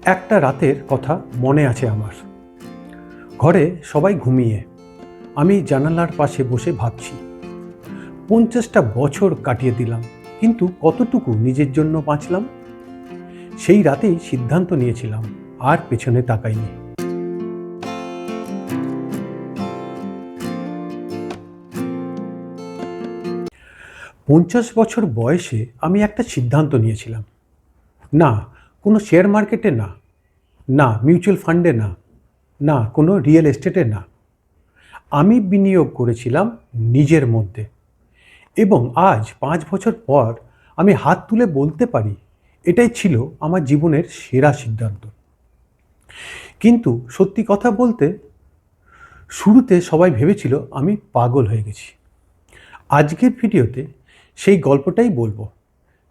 একটা রাতের কথা মনে আছে আমার। ঘরে সবাই ঘুমিয়ে আমি জানালার পাশে বসে ভাবছি 50টা বছর কাটিয়ে দিলাম, কিন্তু কতটুকু নিজের জন্য বাঁচলাম। সেই রাতেই সিদ্ধান্ত নিয়েছিলাম আর পেছনে তাকাইনি। 50 বছর বয়সে আমি একটা সিদ্ধান্ত নিয়েছিলাম, না কোনো শেয়ার মার্কেটে না, না মিউচুয়াল ফান্ডে না, না কোনো রিয়েল এস্টেটে না। আমি বিনিয়োগ করেছিলাম নিজের মধ্যে। এবং আজ 5 বছর পর আমি হাত তুলে বলতে পারি এটাই ছিল আমার জীবনের সেরা সিদ্ধান্ত। কিন্তু সত্যি কথা বলতে, শুরুতে সবাই ভেবেছিল আমি পাগল হয়ে গেছি। আজকের ভিডিওতে সেই গল্পটাই বলবো।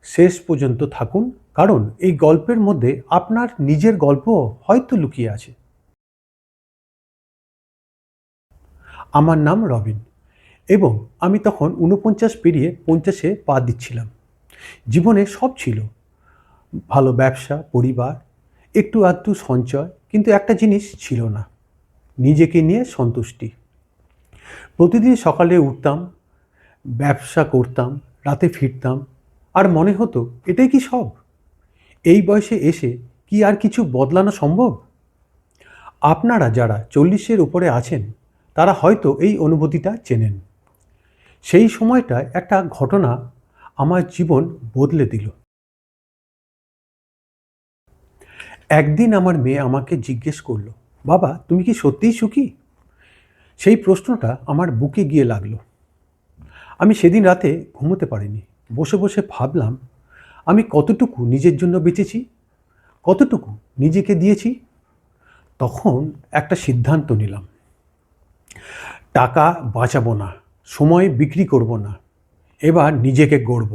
শেষ পর্যন্ত থাকুন, কারণ এই গল্পের মধ্যে আপনার নিজের গল্প হয়তো লুকিয়ে আছে। আমার নাম রবিন এবং আমি তখন 49 পেরিয়ে 50-এ পা দিচ্ছিলাম। জীবনে সব ছিল, ভালো ব্যবসা, পরিবার, একটু আধটু সঞ্চয়, কিন্তু একটা জিনিস ছিল না, নিজেকে নিয়ে সন্তুষ্টি। প্রতিদিন সকালে উঠতাম, ব্যবসা করতাম, রাতে ফিরতাম, আর মনে হতো এটাই কি সব? এই বয়সে এসে কি আর কিছু বদলানো সম্ভব? আপনারা যারা 40-এর উপরে আছেন তারা হয়তো এই অনুভূতিটা চেনেন। সেই সময়টায় একটা ঘটনা আমার জীবন বদলে দিল। একদিন আমার মেয়ে আমাকে জিজ্ঞেস করলো, বাবা তুমি কি সত্যিই সুখী? সেই প্রশ্নটা আমার বুকে গিয়ে লাগলো। আমি সেদিন রাতে ঘুমোতে পারিনি। বসে বসে ভাবলাম আমি কতটুকু নিজের জন্য বেঁচেছি, কতটুকু নিজেকে দিয়েছি। তখন একটা সিদ্ধান্ত নিলাম, টাকা বাঁচাবো না, সময় বিক্রি করব না, এবার নিজেকে গড়ব।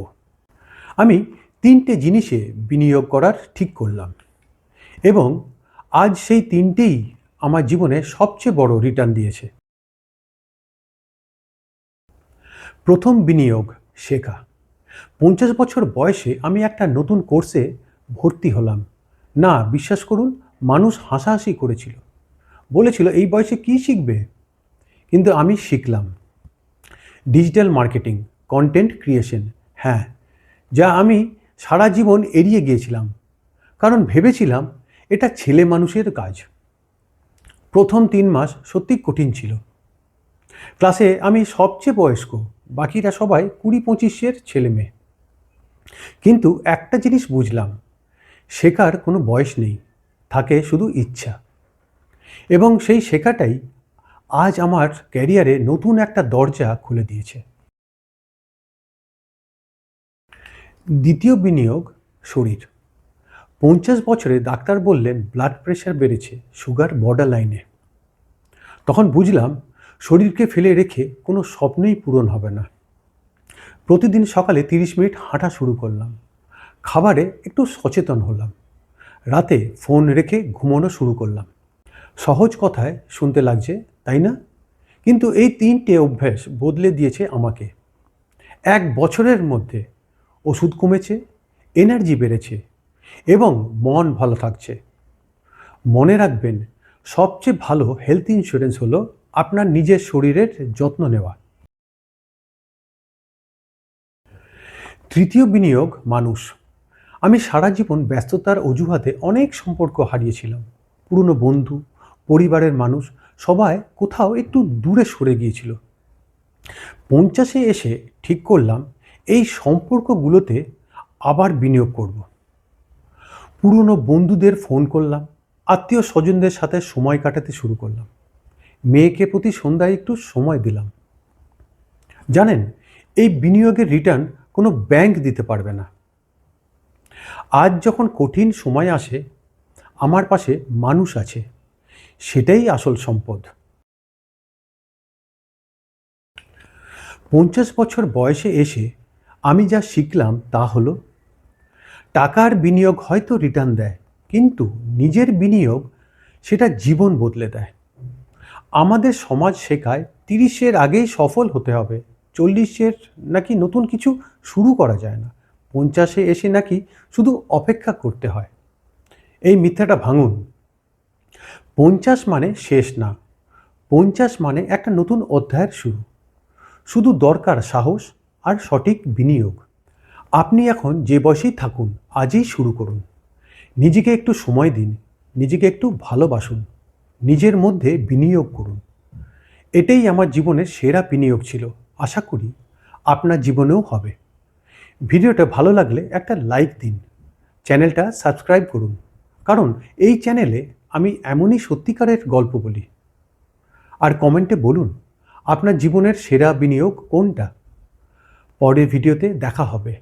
আমি 3টে জিনিসে বিনিয়োগ করার ঠিক করলাম এবং আজ সেই 3টেই আমার জীবনে সবচেয়ে বড় রিটার্ন দিয়েছে। প্রথম বিনিয়োগ, শেখা। 50 বছর বয়সে আমি একটা নতুন কোর্সে ভর্তি হলাম। না, বিশ্বাস করুন, মানুষ হাসাহাসি করেছিল, বলেছিল এই বয়সে কি শিখবে, কিন্তু আমি শিখলাম ডিজিটাল মার্কেটিং, কন্টেন্ট ক্রিয়েশন। হ্যাঁ, যা আমি সারা জীবন এড়িয়ে গিয়েছিলাম, কারণ ভেবেছিলাম এটা ছেলে মানুষের কাজ। প্রথম 3 মাস সত্যি কঠিন ছিল। ক্লাসে আমি সবচেয়ে বয়স্ক, বাকিরা সবাই 20-25-এর ছেলে মেয়ে। কিন্তু একটা জিনিস বুঝলাম, শেখার কোনো বয়স নেই, থাকে শুধু ইচ্ছা। এবং সেই শেখাটাই আজ আমার ক্যারিয়ারে নতুন একটা দরজা খুলে দিয়েছে। দ্বিতীয় বিনিয়োগ, শরীর। 50 বছরে ডাক্তার বললেন ব্লাড প্রেশার বেড়েছে, সুগার বর্ডার লাইনে। তখন বুঝলাম শরীরকে ফেলে রেখে কোনো স্বপ্নই পূরণ হবে না। প্রতিদিন সকালে 30 মিনিট হাঁটা শুরু করলাম, খাবারে একটু সচেতন হলাম, রাতে ফোন রেখে ঘুমানো শুরু করলাম। সহজ কথায় শুনতে লাগছে, তাই না? কিন্তু এই 3টে অভ্যাস বদলে দিয়েছে আমাকে। 1 বছরের মধ্যে ওষুধ কমেছে, এনার্জি বেড়েছে এবং মন ভালো থাকছে। মনে রাখবেন, সবচেয়ে ভালো হেলথ ইন্স্যুরেন্স হলো আপনার নিজের শরীরের যত্ন নেওয়া। তৃতীয় বিনিয়োগ, মানুষ। আমি সারা জীবন ব্যস্ততার অজুহাতে অনেক সম্পর্ক হারিয়েছিলাম। পুরনো বন্ধু, পরিবারের মানুষ সবাই কোথাও একটু দূরে সরে গিয়েছিল। 50-এ এসে ঠিক করলাম এই সম্পর্কগুলোতে আবার বিনিয়োগ করব। পুরনো বন্ধুদের ফোন করলাম, আত্মীয় স্বজনদের সাথে সময় কাটাতে শুরু করলাম, মেয়েকে প্রতি সন্ধ্যায় একটু সময় দিলাম। জানেন, এই বিনিয়োগের রিটার্ন কোনো ব্যাংক দিতে পারবে না। আজ যখন কঠিন সময় আসে, আমার পাশে মানুষ আছে, সেটাই আসল সম্পদ। 50 বছর বয়সে এসে আমি যা শিখলাম তা হলো, টাকার বিনিয়োগ হয়তো রিটার্ন দেয়, কিন্তু নিজের বিনিয়োগ সেটা জীবন বদলে দেয়। আমাদের সমাজ শেখায় 30-এর আগেই সফল হতে হবে, 40-এর নাকি নতুন কিছু শুরু করা যায় না, 50-এ এসে নাকি শুধু অপেক্ষা করতে হয়। এই মিথ্যাটা ভাঙুন। 50 মানে শেষ না, 50 মানে একটা নতুন অধ্যায়ের শুরু। শুধু দরকার সাহস আর সঠিক বিনিয়োগ। আপনি এখন যে বয়সেই থাকুন, আজই শুরু করুন। নিজেকে একটু সময় দিন, নিজেকে একটু ভালোবাসুন, নিজের মধ্যে বিনিয়োগ করুন। এটাই আমার জীবনের সেরা বিনিয়োগ ছিল। আশা করি আপনার জীবনেও হবে। ভিডিওটা ভালো লাগলে একটা লাইক দিন, চ্যানেলটা সাবস্ক্রাইব করুন, কারণ এই চ্যানেলে আমি এমনই সত্যিকারের গল্প বলি। আর কমেন্টে বলুন আপনার জীবনের সেরা বিনিয়োগ কোনটা। পরের ভিডিওতে দেখা হবে।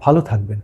ভালো থাকবেন।